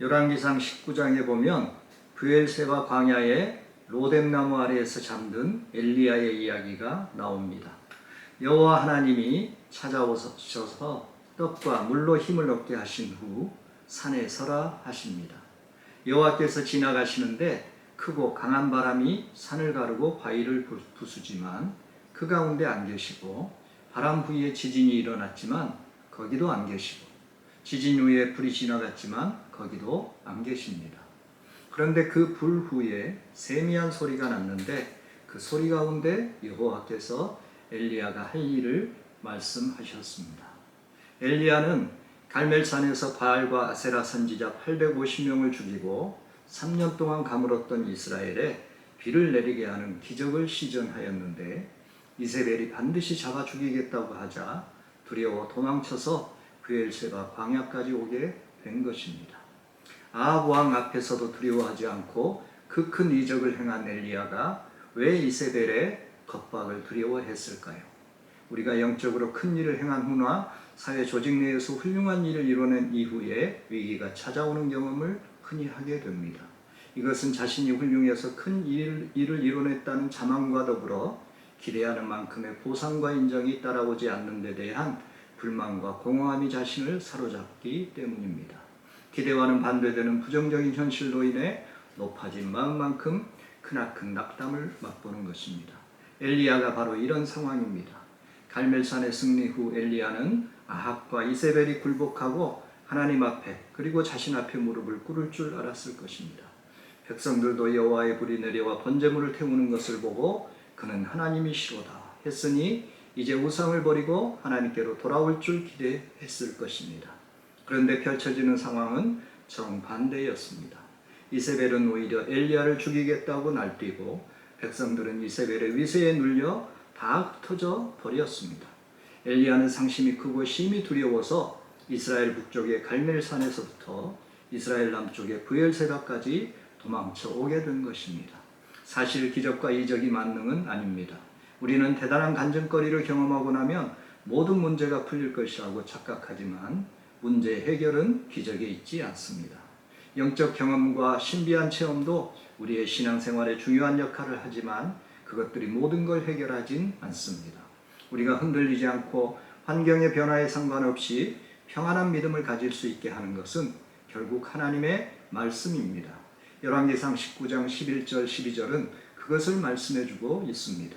열왕기상 19장에 보면 브엘세바 광야에 로뎀나무 아래에서 잠든 엘리야의 이야기가 나옵니다. 여호와 하나님이 찾아오셔서 떡과 물로 힘을 얻게 하신 후 산에 서라 하십니다. 여호와께서 지나가시는데 크고 강한 바람이 산을 가르고 바위를 부수지만 그 가운데 안 계시고, 바람 후에 지진이 일어났지만 거기도 안 계시고, 지진 후에 불이 지나갔지만 거기도 안 계십니다. 그런데 그 불 후에 세미한 소리가 났는데 그 소리 가운데 여호와께서 엘리야가 할 일을 말씀하셨습니다. 엘리야는 갈멜산에서 바알과 아세라 선지자 850명을 죽이고 3년 동안 가물었던 이스라엘에 비를 내리게 하는 기적을 시전하였는데, 이세벨이 반드시 잡아 죽이겠다고 하자 두려워 도망쳐서 브엘세바 광야까지 오게 된 것입니다. 아합 왕 앞에서도 두려워하지 않고 그 큰 이적을 행한 엘리야가 왜 이세벨의 겁박을 두려워했을까요? 우리가 영적으로 큰 일을 행한 후나 사회 조직 내에서 훌륭한 일을 이뤄낸 이후에 위기가 찾아오는 경험을 흔히 하게 됩니다. 이것은 자신이 훌륭해서 큰 일을 이뤄냈다는 자만과 더불어 기대하는 만큼의 보상과 인정이 따라오지 않는 데 대한 불만과 공허함이 자신을 사로잡기 때문입니다. 기대와는 반대되는 부정적인 현실로 인해 높아진 마음만큼 크나큰 낙담을 맛보는 것입니다. 엘리야가 바로 이런 상황입니다. 갈멜산의 승리 후 엘리야는 아합과 이세벨이 굴복하고 하나님 앞에 그리고 자신 앞에 무릎을 꿇을 줄 알았을 것입니다. 백성들도 여호와의 불이 내려와 번제물을 태우는 것을 보고 그는 하나님이시로다 했으니 이제 우상을 버리고 하나님께로 돌아올 줄 기대했을 것입니다. 그런데 펼쳐지는 상황은 정반대였습니다. 이세벨은 오히려 엘리야를 죽이겠다고 날뛰고 백성들은 이세벨의 위세에 눌려 다 흩어져 버렸습니다. 엘리야는 상심이 크고 심히 두려워서 이스라엘 북쪽의 갈멜산에서부터 이스라엘 남쪽의 브엘세바까지 도망쳐 오게 된 것입니다. 사실 기적과 이적이 만능은 아닙니다. 우리는 대단한 간증거리를 경험하고 나면 모든 문제가 풀릴 것이라고 착각하지만 문제의 해결은 기적에 있지 않습니다. 영적 경험과 신비한 체험도 우리의 신앙생활에 중요한 역할을 하지만 그것들이 모든 걸 해결하진 않습니다. 우리가 흔들리지 않고 환경의 변화에 상관없이 평안한 믿음을 가질 수 있게 하는 것은 결국 하나님의 말씀입니다. 열왕기상 19장 11절 12절은 그것을 말씀해주고 있습니다.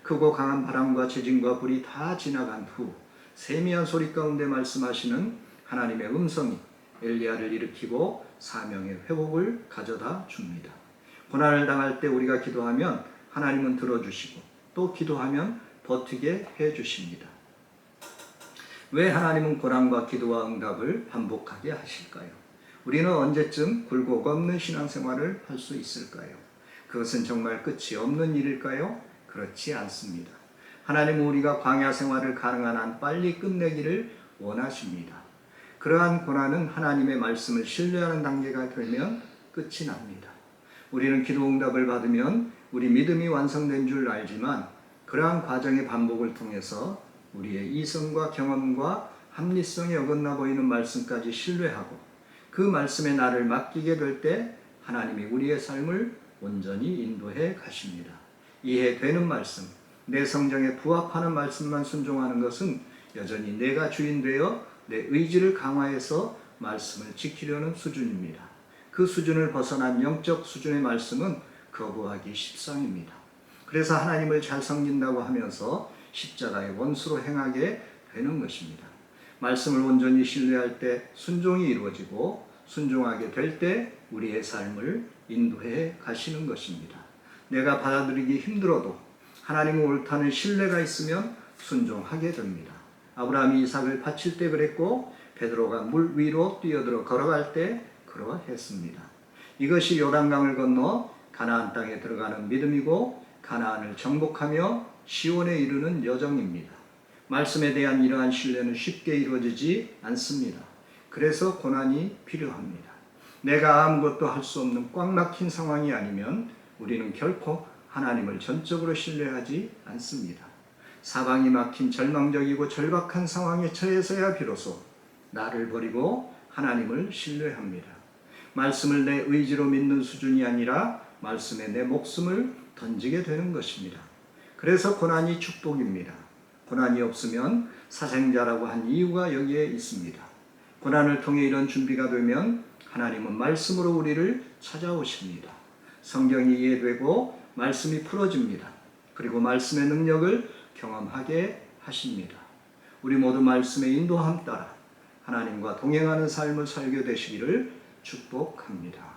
크고 강한 바람과 지진과 불이 다 지나간 후 세미한 소리 가운데 말씀하시는 하나님의 음성이 엘리야를 일으키고 사명의 회복을 가져다 줍니다. 고난을 당할 때 우리가 기도하면 하나님은 들어주시고 또 기도하면 버티게 해주십니다. 왜 하나님은 고난과 기도와 응답을 반복하게 하실까요? 우리는 언제쯤 굴곡 없는 신앙생활을 할 수 있을까요? 그것은 정말 끝이 없는 일일까요? 그렇지 않습니다. 하나님은 우리가 광야 생활을 가능한 한 빨리 끝내기를 원하십니다. 그러한 고난은 하나님의 말씀을 신뢰하는 단계가 되면 끝이 납니다. 우리는 기도 응답을 받으면 우리 믿음이 완성된 줄 알지만 그러한 과정의 반복을 통해서 우리의 이성과 경험과 합리성에 어긋나 보이는 말씀까지 신뢰하고 그 말씀에 나를 맡기게 될 때 하나님이 우리의 삶을 온전히 인도해 가십니다. 이해되는 말씀, 내 성정에 부합하는 말씀만 순종하는 것은 여전히 내가 주인 되어 내 의지를 강화해서 말씀을 지키려는 수준입니다. 그 수준을 벗어난 영적 수준의 말씀은 거부하기 십상입니다. 그래서 하나님을 잘 섬긴다고 하면서 십자가의 원수로 행하게 되는 것입니다. 말씀을 온전히 신뢰할 때 순종이 이루어지고 순종하게 될 때 우리의 삶을 인도해 가시는 것입니다. 내가 받아들이기 힘들어도 하나님은 옳다는 신뢰가 있으면 순종하게 됩니다. 아브라함이 이삭을 바칠 때 그랬고 베드로가 물 위로 뛰어들어 걸어갈 때 그러했습니다. 이것이 요단강을 건너 가나안 땅에 들어가는 믿음이고 가나안을 정복하며 시온에 이르는 여정입니다. 말씀에 대한 이러한 신뢰는 쉽게 이루어지지 않습니다. 그래서 고난이 필요합니다. 내가 아무것도 할 수 없는 꽉 막힌 상황이 아니면 우리는 결코 하나님을 전적으로 신뢰하지 않습니다. 사방이 막힌 절망적이고 절박한 상황에 처해서야 비로소 나를 버리고 하나님을 신뢰합니다. 말씀을 내 의지로 믿는 수준이 아니라 말씀에 내 목숨을 던지게 되는 것입니다. 그래서 고난이 축복입니다. 고난이 없으면 사생자라고 한 이유가 여기에 있습니다. 고난을 통해 이런 준비가 되면 하나님은 말씀으로 우리를 찾아오십니다. 성경이 이해되고 말씀이 풀어집니다. 그리고 말씀의 능력을 경험하게 하십니다. 우리 모두 말씀의 인도함 따라 하나님과 동행하는 삶을 살게 되시기를 축복합니다.